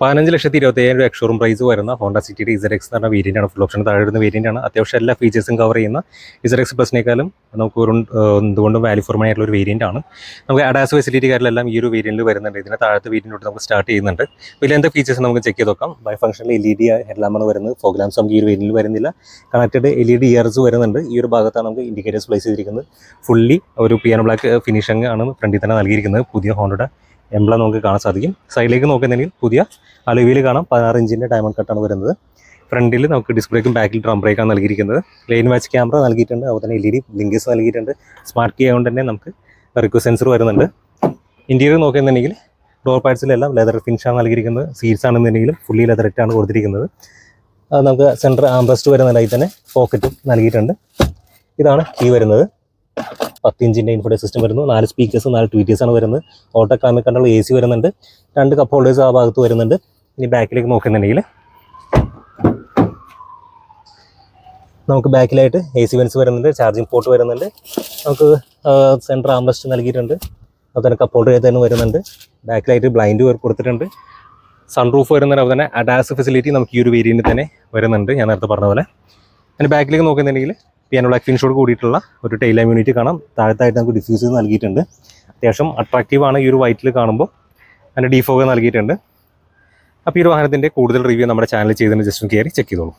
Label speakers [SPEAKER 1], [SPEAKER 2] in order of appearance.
[SPEAKER 1] 15,27,000 ex-showroom price വരുന്ന Honda സിറ്റിയുടെ ZX എന്ന് പറഞ്ഞ വേരിയൻ്റാണ്. ഫുൾ ഓപ്ഷൻ താഴെ വരുന്ന വേരിയൻ്റാണ്. അത്യാവശ്യം എല്ലാ ഫീച്ചേഴ്സും കവർ ചെയ്യുന്ന ZX പ്ലസിനേക്കാളും നമുക്ക് എന്തുകൊണ്ടും വാല്യൂ ഫോർ മണി ആയിട്ടുള്ള ഒരു വേരിയൻ്റാണ്. നമുക്ക് അഡാസ് ഫെസിലിറ്റി കാര്യങ്ങളെല്ലാം ഈ ഒരു വേരിയൻറ്റിൽ വരുന്നുണ്ട്. ഇതിന് താഴത്തെ വേരിയൻറ്റ് നമുക്ക് സ്റ്റാർട്ട് ചെയ്യുന്നുണ്ട്. അപ്പോൾ ഇതിൽ എന്താ ഫീച്ചേഴ്സ് നമുക്ക് ചെക്ക് ചെയ്ത് നോക്കാം. ബൈ ഫംഗ്ഷനിൽ LED ഹെഡ്ലാമ്പാണ് വരുന്നത്. ഫോഗ് ലാംപ്സ് നമുക്ക് ഈ ഒരു വേരിയൻറ്റിൽ വരുന്നില്ല. കണക്റ്റഡ് LED ഇയർസ് വരുന്നുണ്ട്. ഈ ഒരു ഭാഗത്താണ് നമുക്ക് ഇൻഡിക്കേറ്റേഴ്സ് പ്ലേസ് ചെയ്തിരിക്കുന്നത്. ഫുള്ളി ഒരു പിയാനോ ബ്ലാക്ക് ഫിനിഷിംഗ് ആണ് ഫ്രണ്ടിൽ തന്നെ നൽകിയിരിക്കുന്നത്. പുതിയ ഹോണ്ടയുടെ എംബ്ലം നമുക്ക് കാണാൻ സാധിക്കും. സൈഡിലേക്ക് നോക്കുന്നുണ്ടെങ്കിൽ പുതിയ അലോയിൽ കാണാം. 16 ഇഞ്ചിൻ്റെ ഡയമണ്ട് കട്ടാണ് വരുന്നത്. ഫ്രണ്ടിൽ നമുക്ക് ഡിസ്ക് ബ്രേക്കും ബാക്കിൽ ഡ്രം ബ്രേക്കാണ് നൽകിയിരിക്കുന്നത്. ലൈൻ വാച്ച് ക്യാമറ നൽകിയിട്ടുണ്ട്. അതുപോലെ തന്നെ LED ബ്ലിങ്കേഴ്സ് നൽകിയിട്ടുണ്ട്. സ്മാർട്ട് കീ ആയതുകൊണ്ട് തന്നെ നമുക്ക് റിക്വസ്റ്റ് സെൻസർ വരുന്നുണ്ട്. ഇൻറ്റീരിയർ നോക്കുന്നുണ്ടെങ്കിൽ ഡോർ പാർട്സിലെല്ലാം ലെതർ ഫിനിഷാണ് നൽകിയിരിക്കുന്നത്. സീറ്റ്സ് ആണെന്നുണ്ടെങ്കിലും ഫുള്ളി ലെതറിട്ടാണ് കൊടുത്തിരിക്കുന്നത്. അത് നമുക്ക് സെൻറ്റർ ആംബ്രസ്റ്റ് വരുന്നതായി തന്നെ പോക്കറ്റും നൽകിയിട്ടുണ്ട്. ഇതാണ് കീ വരുന്നത്. 10 ഇഞ്ചിൻ്റെ ഇൻഫോർട്ടൈൻ സിസ്റ്റം വരുന്നു. 4 സ്പീക്കേഴ്സ് 4 ട്വീറ്റേഴ്സാണ് വരുന്നത്. ഓട്ടോ ക്ലൈമറ്റ് കൺട്രോൾ AC വരുന്നുണ്ട്. 2 കപ്പ് ഹോൾഡേഴ്സ് ആ ഭാഗത്ത് വരുന്നുണ്ട്. ഇനി ബാക്കിലേക്ക് നോക്കുന്നുണ്ടെങ്കിൽ നമുക്ക് ബാക്കിലായിട്ട് AC വെൻസ് വരുന്നുണ്ട്. ചാർജിങ് പോർട്ട് വരുന്നുണ്ട്. നമുക്ക് സെൻറ്റർ ആംബ്രസ്റ്റ് നൽകിയിട്ടുണ്ട്. അതുപോലെ കപ്പ് ഹോൾഡർ തന്നെ വരുന്നുണ്ട്. ബാക്കിലായിട്ട് ബ്ലൈൻഡ് കൊടുത്തിട്ടുണ്ട്. സൺറൂഫ് വരുന്നുണ്ട്. അതുപോലെ തന്നെ അഡാസ് ഫെസിലിറ്റി നമുക്ക് ഈ ഒരു വേരിയൻറ്റിൽ തന്നെ വരുന്നുണ്ട്. ഞാൻ നേരത്തെ പറഞ്ഞ പോലെ. അതിന് ബാക്കിലേക്ക് നോക്കുന്നുണ്ടെങ്കിൽ പിയാനോ ബ്ലാക്ക് ഫിനിഷോട് കൂടിയിട്ടുള്ള ഒരു ടെയിൽ ലാമ്പ് യൂണിറ്റ് കാണാം. താഴത്തായിട്ട് നമുക്ക് ഡിഫ്യൂസർ നൽകിയിട്ടുണ്ട്. അത്യാവശ്യം അട്രാക്റ്റീവാണ് ഈ ഒരു വൈറ്റിൽ കാണുമ്പോൾ. അതിൻ്റെ ഡീഫോഗ് നൽകിയിട്ടുണ്ട്. അപ്പോൾ ഈ ഒരു വാഹനത്തിൻ്റെ കൂടുതൽ റിവ്യൂ നമ്മുടെ ചാനൽ ചെയ്തതിന് ജസ്റ്റ് കയറി ചെക്ക് ചെയ്തോളൂ.